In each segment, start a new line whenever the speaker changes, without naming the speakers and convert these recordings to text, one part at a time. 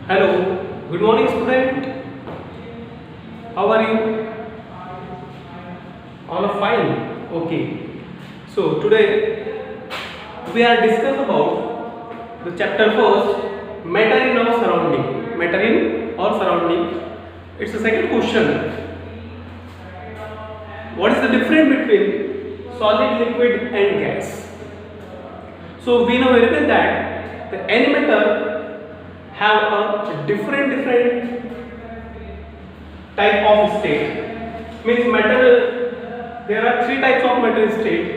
Hello, good morning student. How are you? All are fine. Okay. So today we are discuss about the chapter first, matter in our surrounding. Matter in our surrounding. It's the second question. What is the difference between solid, liquid and gas? So we know very well that the any matter have a different type of state. Means matter, there are three types of matter state: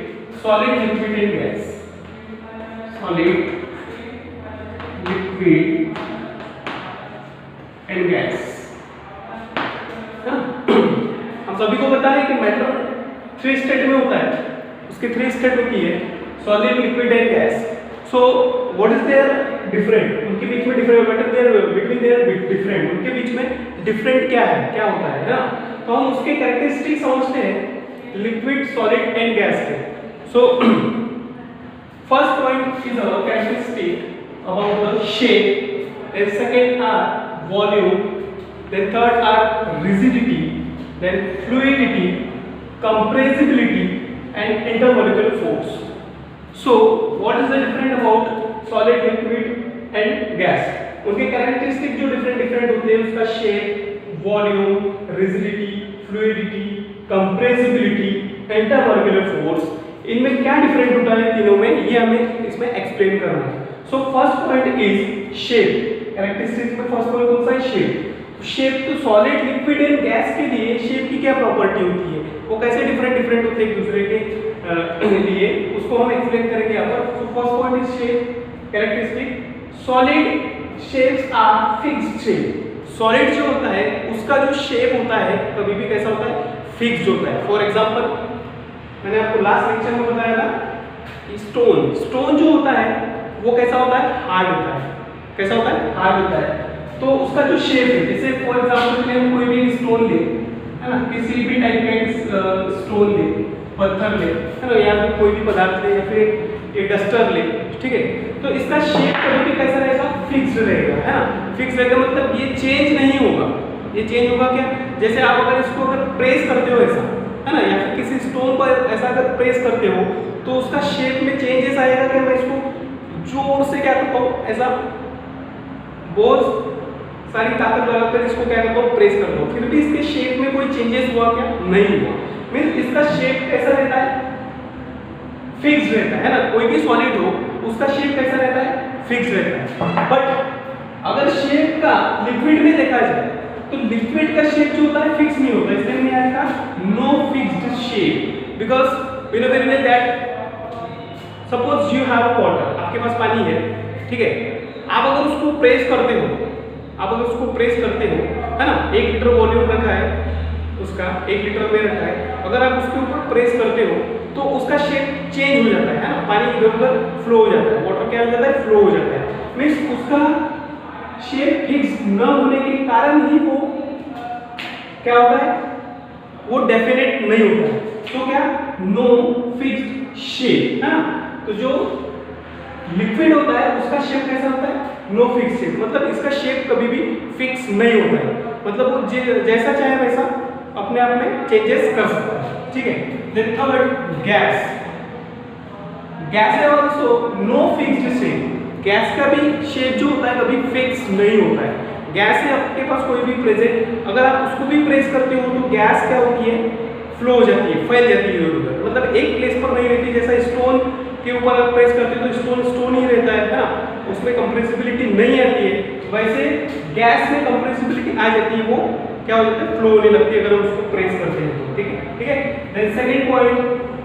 solid, liquid and gas. Solid, liquid and gas. हम सभी को पता है कि matter three state में होता है, उसके थ्री स्टेट होती है solid, liquid and gas. So what is there different, उनके बीच में different matter there between there different, उनके बीच में डिफरेंट क्या है, क्या होता है ना. तो हम उसके कैरेक्टरिस्टिक समझते हैं लिक्विड, सॉलिड एंड गैस के. So first point is a characteristic about the shape, then second are volume, then third are rigidity, then fluidity, compressibility and intermolecular force. So what is the different about solid, liquid and gas? उनके characteristic जो different होते हैं, उसका shape, volume, rigidity, fluidity, compressibility, intermolecular force, इनमें क्या different होता है तीनों में, ये हमें इसमें एक्सप्लेन करना है. सो first point is shape. Characteristic में फर्स्ट पॉइंट कौन सा है? शेप. शेप तो सॉलिड, लिक्विड एंड गैस के लिए शेप की क्या प्रॉपर्टी होती है, वो कैसे डिफरेंट होते हैं एक दूसरे के लिए, उसको हम एक्सप्लेन करेंगे यहाँ पर. तो first point is shape characteristic. Solid shapes are fixed shape. Solid जो होता है उसका जो शेप होता है कभी भी कैसा होता है? फिक्स्ड होता है. फॉर एग्जांपल मैंने आपको लास्ट लेक्चर में बताया था कि स्टोन जो होता है वो कैसा होता है? हार्ड होता है. कैसा होता है? हार्ड होता है. तो उसका जो शेप है, जैसे फॉर एग्जांपल के लिए हम कोई भी स्टोन ले, है ना, किसी भी टाइप का स्टोन ले, पत्थर ले, है ना, या फिर कोई भी पदार्थ ले, या फिर एक डस्टर ले, ठीक है, तो इसका शेप कभी भी कैसा रहेगा? फिक्स रहेगा, है ना. फिक्स रहेगा मतलब ये चेंज नहीं होगा. ये चेंज होगा क्या? जैसे आप अगर इसको अगर प्रेस करते हो ऐसा, है ना, या फिर किसी स्टोन पर ऐसा अगर प्रेस करते हो तो उसका शेप में चेंजेस आएगा क्या? मैं इसको जोर से क्या करता हूँ, ऐसा बहुत सारी ताकत लगाकर इसको क्या करता हूँ? प्रेस करता हूँ, फिर भी इसके शेप में कोई चेंजेस हुआ क्या? नहीं हुआ. मींस इसका शेप कैसा रहता है? फिक्स रहता है ना. कोई भी सॉलिड हो उसका शेप कैसा रहता है? फिक्स रहता है. बट अगर शेप का लिक्विड में देखा जाए तो लिक्विड का शेप जो होता है फिक्स नहीं होता. इसलिए हमने यहाँ लिखा no fixed shape, because we know very well that suppose you have water, आपके पास पानी है, ठीक है, आप अगर उसको प्रेस करते हो, आप अगर उसको प्रेस करते हो, है ना, 1 लीटर वॉल्यूम रखा है उसका, 1 लीटर में रखा है, अगर आप उसके ऊपर प्रेस करते हो तो उसका शेप चेंज हो जाता है ना, पानी इधर उधर फ्लो हो जाता है, वाटर क्या हो जाता है? फ्लो हो जाता है. मीन्स उसका शेप फिक्स न होने के कारण ही वो क्या होता है? वो डेफिनेट नहीं होता है. तो क्या? नो फिक्स्ड शेप, है ना. तो जो लिक्विड होता है उसका शेप कैसा होता है? No fix shape. मतलब इसका शेप कभी भी फिक्स नहीं होता है, मतलब वो जैसा चाहे वैसा अपने आप में चेंजेस कर सकता है, ठीक है. Then third, gas. गैस है also no fixed shape. Gas का भी शेप जो होता है कभी फिक्स नहीं होता है. गैस है आपके पास कोई भी प्रेजेंट, अगर आप उसको भी प्रेस करते हो तो गैस क्या होती है? फ्लो हो जाती है, फैल जाती है इधर उधर, मतलब एक प्लेस पर नहीं रहती. जैसा स्टोन के ऊपर आप प्रेस करते हो तो स्टोन ही रहता है ना, उसमें कंप्रेसिबिलिटी नहीं आती है. वैसे गैस में कंप्रेसिबिलिटी आ जाती है, वो क्या हो जाता है? फ्लो होने लगती है अगर हम उसको प्रेस करते हैं तो, ठीक है, ठीक है. देन सेकंड पॉइंट,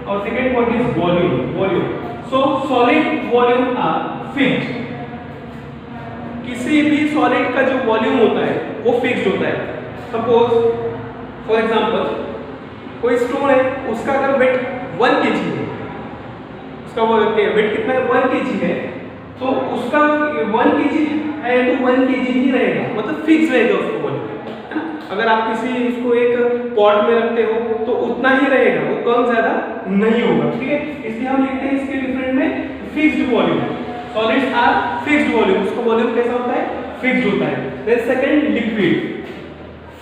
और second point is volume. So solid volume are fixed. किसी भी सॉलिड का जो वॉल्यूम होता है वो फिक्स्ड होता है. सपोज फॉर एग्जांपल कोई स्टोन है, उसका अगर वेट 1 kg है, उसका वेट कितना है? 1 kg है, तो उसका 1 kg है तो 1 kg ही रहेगा, मतलब फिक्स रहेगा उसको वॉल्यूम, है ना. अगर आप किसी इसको एक पॉट में रखते हो तो उतना ही रहेगा, वो कम ज्यादा नहीं होगा, ठीक है. इसलिए हम लिखते हैं इसके डिफरेंट में fixed volume. Solids are fixed volume. उसका वॉल्यूम कैसा होता है? फिक्स्ड होता है। Then second liquid,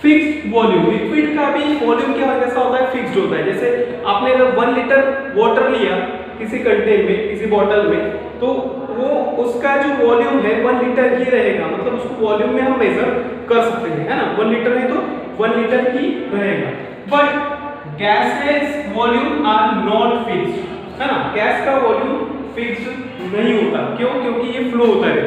fixed volume. Liquid का भी वॉल्यूम क्या कैसा होता है, फिक्स्ड होता है। जैसे आपने अगर 1 लीटर वाटर लिया किसी कंटेनर में, किसी बॉटल में, तो वो उसका जो वॉल्यूम है 1 लीटर ही रहेगा, मतलब उसको वॉल्यूम में हम मेजर कर सकते हैं, है ना। 1 लीटर है तो 1 लीटर ही रहेगा। But gases volume are not fixed, है ना। गैस का वॉल्यूम फिक्स्ड नहीं होता। क्यों? क्योंकि ये फ्लो होता है।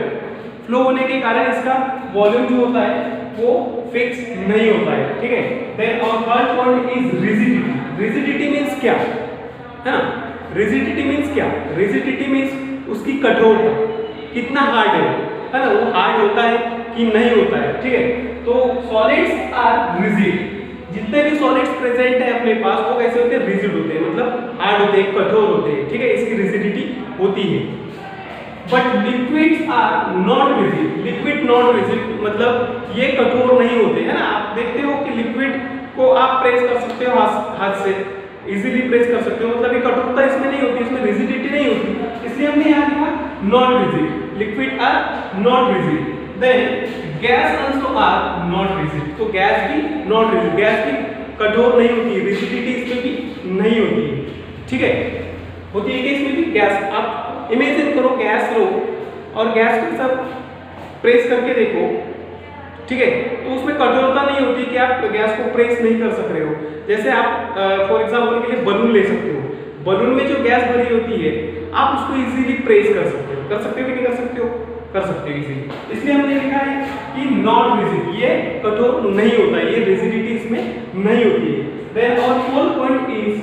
फ्लो होने के कारण इसका वॉल्यूम जो होता है वो फिक्स नहीं होता है, ठीक है। देन और third point is rigidity. Rigidity means क्या, है ना। रिजिडिटी मींस क्या, रिजिडिटी मींस उसकी कठोरता, कितना हार्ड है ना, वो हार्ड होता है कि नहीं होता है, ठीक है। तो सॉलिड्स आर रिजिड, जितने भी सॉलिड्स प्रेजेंट है अपने पास वो कैसे होते हैं, रिजिड होते हैं, मतलब हार्ड होते हैं, कठोर होते हैं, ठीक है, इसकी रिजिडिटी होती है। But liquids are not rigid, liquid not rigid मतलब ये कठोर नहीं होते, है ना। आप देखते हो कि लिक्विड को आप प्रेस कर सकते हो हाथ से, इजीली प्रेस कर सकते हो, मतलब ये कठोरता इसमें नहीं होती, इसमें रिजिडिटी नहीं होती, इसलिए हमने यहाँ लिखा not rigid. Liquid are not rigid. Then gas also are not rigid, तो गैस भी नॉट रिजिड, गैस भी कठोर नहीं होती, रिजिडिटी इसमें भी नहीं होती है, ठीक है। होती है कि इसमें भी गैस, आप इमेजिन करो गैस लो और गैस को सब प्रेस करके देखो, ठीक है, तो उसमें कठोरता नहीं होती कि आप गैस को प्रेस नहीं कर सक रहे हो। जैसे आप फॉर एग्जांपल के लिए बलून ले सकते हो, बलून में जो गैस भरी होती है आप उसको इजीली प्रेस कर सकते हो कि नहीं कर सकते हो, कर सकते हो इजीली। इसलिए हमने लिखा है कि नॉट रिजिड, ये कठोर नहीं होता, ये रिजिडिटी इसमें नहीं होती है। देन और fourth point is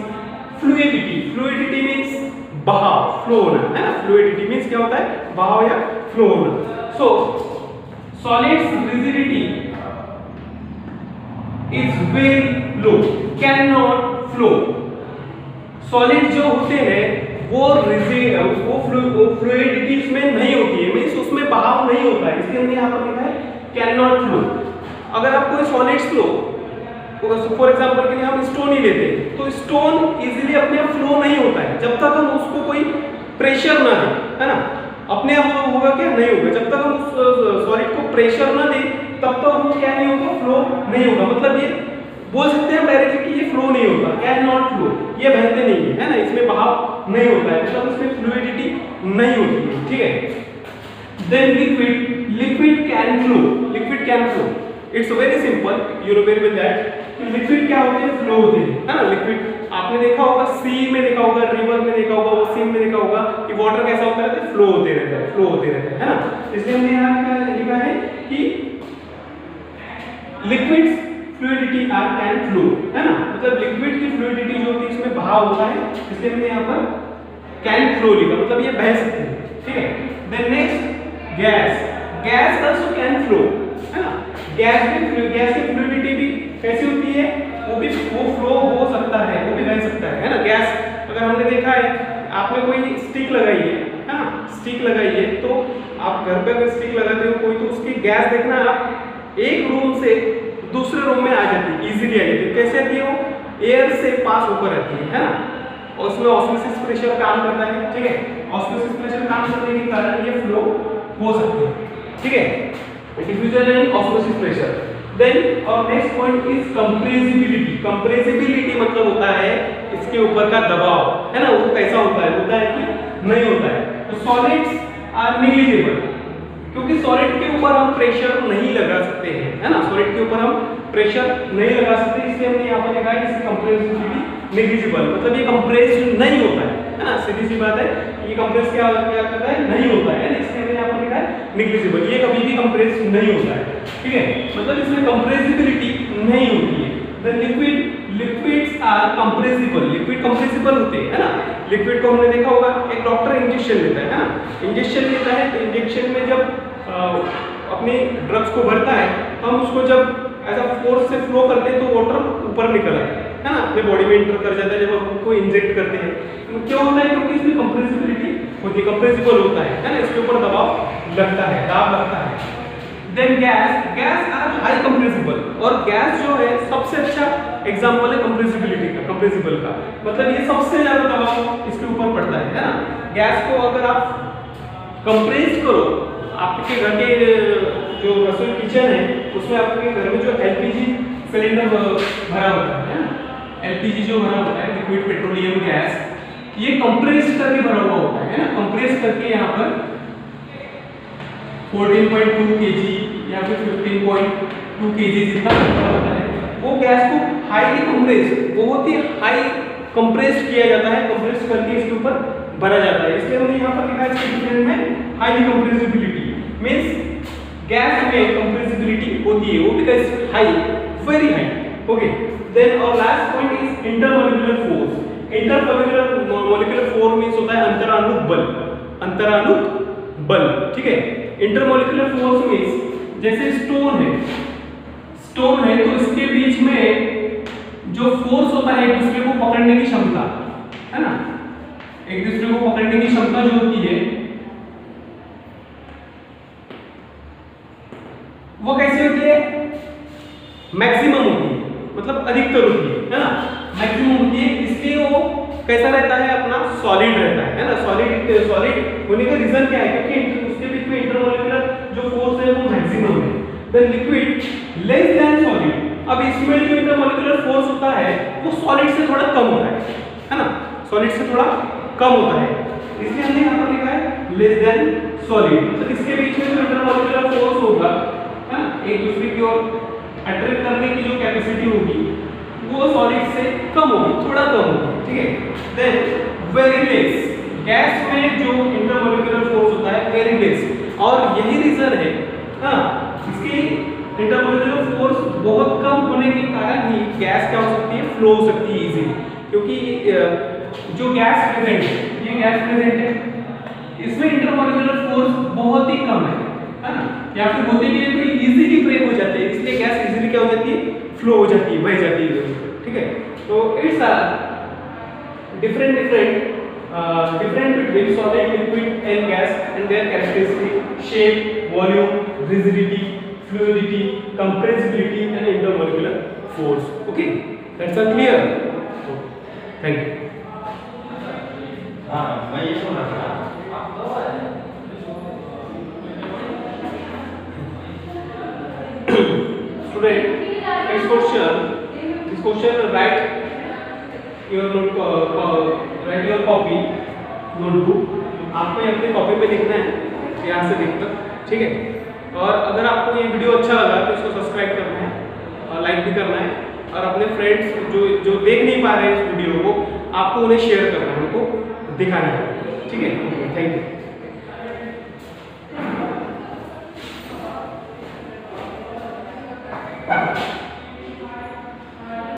fluidity. Fluidity means बहाव, फ्लो होना, है ना। फ्लूइडिटी मींस क्या होता है, बहाव या फ्लो होना। So solids rigidity is very low, can not flow. Solid जो होते हैं वो रिजिड, वो फ्लूइडिटी उसमें नहीं होती है, मींस उसमें बहाव नहीं होता है, इसलिए हमने यहाँ पर लिखा है कैन नॉट फ्लो। अगर आप कोई सॉलिड्स लो, फॉर एग्जांपल के लिए हम स्टोन ही लेते हैं, तो स्टोन इजीली अपने आप फ्लो नहीं होता है जब तक हम उसको कोई प्रेशर ना दें, है ना। अपने आप होगा क्या, नहीं होगा, जब तक हम उस सॉलिड को प्रेशर ना दें तब तक वो क्या नहीं होगा, फ्लो नहीं होगा। मतलब ये बोल सकते हैं डायरेक्टली कि ये फ्लो नहीं होगा, कैन नॉट फ्लो, ये बहते नहीं है, है ना, इसमें बहाव नहीं होता है, मतलब इसमें फ्लूइडिटी नहीं होती है, ठीक है। Then liquid, liquid can flow, liquid can flow, it's very simple, you know very well that liquid क्या होते हैं, फ्लो होते हैं, है ना। लिक्विड आपने देखा होगा, सी में देखा होगा, रिवर में देखा होगा, ओशियन में देखा होगा कि वाटर कैसा होता है, फ्लो होते रहता है, फ्लो होते रहता है ना। इसलिए हमने यहाँ लिखा है कि liquids fluidity are can flow, है ना, मतलब लिक्विड की फ्लूइडिटी जो होती है इसमें बहाव होता है, इसलिए हमने यहाँ पर कैन फ्लो लिखा, मतलब ये बह सकते हैं, ठीक है। Then next gas, gas also can flow, है ना। गैस की फ्लूइडिटी भी कैसी होती है, वो फ्लो हो सकता है, वो भी बह सकता है ना। गैस अगर हमने देखा है, आपने कोई स्टिक लगाई है ना, स्टिक लगाई है, तो आप घर पे अगर स्टिक लगाते हो कोई, तो उसकी गैस देखना, आप एक रूम से दूसरे रूम में आ जाती है, इजीली आ जाती है। कैसे आती है, वो एयर से पास होकर आती है ना, और उसमें ऑस्मोसिस प्रेशर काम करता है, ठीक है। ऑस्मोसिस प्रेशर काम करने के कारण ये फ्लो हो सकती है, ठीक है, diffusion and osmosis pressure. Then और next point is compressibility. Compressibility मतलब होता है इसके ऊपर का दबाव, है ना, वो कैसा होता है कि नहीं होता है। तो सॉलिड्स आर निग्लिजिबल, क्योंकि सॉलिड के ऊपर हम प्रेशर नहीं लगा सकते हैं, है ना, सॉलिड के ऊपर हम प्रेशर नहीं लगा सकते, इसलिए हमने यहाँ पर लिखा है इसकी कंप्रेसिबिलिटी निग्लिजिबल, मतलब ये कंप्रेस्ड नहीं होता है ना, सीधी सी बात है, ये कंप्रेस क्या करता है, नहीं होता है, इसलिए हमने यहाँ पर लिखा है निग्लिजिबल, ये कभी भी कंप्रेस नहीं होता है, ठीक है, मतलब इसमें कंप्रेसिबिलिटी नहीं होती है। The liquids are compressible, liquid compressible होते हैं, है ना। लिक्विड को हमने देखा होगा, एक डॉक्टर इंजेक्शन लेता है ना, इंजेक्शन लेता है, तो इंजेक्शन में जब अपनी ड्रग्स को भरता है, हम उसको जब ऐसा फोर्स से फ्लो करते हैं तो वाटर ऊपर निकल आता है ना, अपने बॉडी में इंटर कर जाता है जब हम उसको इंजेक्ट करते हैं, तो क्यों होता है, क्योंकि इसमें कंप्रेसिबिलिटी होती है, कंप्रेसिबल होता है ना, इसके ऊपर दबाव लगता है, दाब लगता है। Then gas are high compressible, और गैस जो है सबसे अच्छा एग्जांपल है कंप्रेसिबिलिटी का, कंप्रेसिबल का, मतलब ये सबसे ज्यादा दबाव इसके ऊपर पड़ता है ना। गैस को अगर आप कंप्रेस करो, आपके घर के जो रसोई किचन है उसमें आपके घर में जो एलपीजी सिलेंडर भरा होता है ना, एलपीजी जो भरा होता है लिक्विड पेट्रोलियम गैस, ये कंप्रेस करके भरा हुआ होता है ना, कंप्रेस करके यहाँ पर 14.2 kg या फिर 15.2 kg जितना भरा होता है, वो गैस को हाईली कंप्रेस, बहुत ही हाई कंप्रेस किया जाता है, कंप्रेस करके इसके ऊपर भरा जाता है। इसलिए हमने यहाँ पर लिखा है इसके डिफरेंट में हाईली कंप्रेसिबिलिटी, मींस गैस में कंप्रेसिबिलिटी होती है, वो भी कैसे high, very high. Okay, then और last point is intermolecular force. Intermolecular force means होता है अंतराणु बल, अंतराणु बल, ठीक है। इंटरमॉलिक्यूलर फोर्स मींस जैसे स्टोन है तो इसके बीच में जो फोर्स होता है एक दूसरे को पकड़ने की क्षमता, है ना, एक दूसरे को पकड़ने की क्षमता जो होती है वो कैसे होती है, मैक्सिमम होती है, मतलब अधिकतर होती है ना, मैक्सिमम होती है। इसलिए वो कैसा रहता है, अपना सॉलिड रहता है ना। सॉलिड होने का रीजन क्या है, क्योंकि उसके बीच में इंटरमॉलिक्यूलर जो फोर्स है वो मैक्सिमम है। The liquid less than solid, अब इसमें जो इंटरमॉलिक्यूलर फोर्स होता है वो सॉलिड से थोड़ा कम होता है ना, सॉलिड से थोड़ा कम होता है, इसलिए हमने यहाँ पर लिखा है लेस देन सॉलिड। तो इसके बीच में जो इंटरमॉलिक्यूलर फोर्स होगा, है ना, एक दूसरे की ओर अट्रैक्ट करने की जो कैपेसिटी होगी वो सॉलिड से कम होगी, थोड़ा कम होगी, ठीक है। देन वेरी लेस, गैस में जो इंटरमॉलिक्यूलर फोर्स होता है वेरी लेस, और यही रीजन है हाँ इसकी इंटरमॉलिक्यूलर फोर्स बहुत कम होने के कारण ही गैस क्या हो सकती है, फ्लो हो सकती है इजीली, क्योंकि जो गैस प्रेजेंट है, ये गैस प्रेजेंट है, इसमें इंटरमॉलिक्यूलर फोर्स बहुत ही कम है ना, या फिर होते भी है तो इजीली ब्रेक हो जाते हैं, इसलिए गैस इजीली क्या हो जाती है, फ्लो हो जाती है, बह जाती है, ठीक है। तो it's different between solid, liquid and gas and their characteristic, shape, volume, rigidity, fluidity, compressibility and intermolecular force. Okay, that's all clear. Thank you.
मैं ये सुन रहा था
Student, this question write your write your copy notebook, आपको ये अपनी copy पे लिखना है यहाँ से लिखकर, ठीक है। और अगर आपको ये वीडियो अच्छा लगा तो इसको सब्सक्राइब करना है और लाइक भी करना है, और अपने फ्रेंड्स जो देख नहीं पा रहे हैं इस वीडियो को, आपको उन्हें शेयर करना है, उनको दिखाना है, ठीक है। Thank you.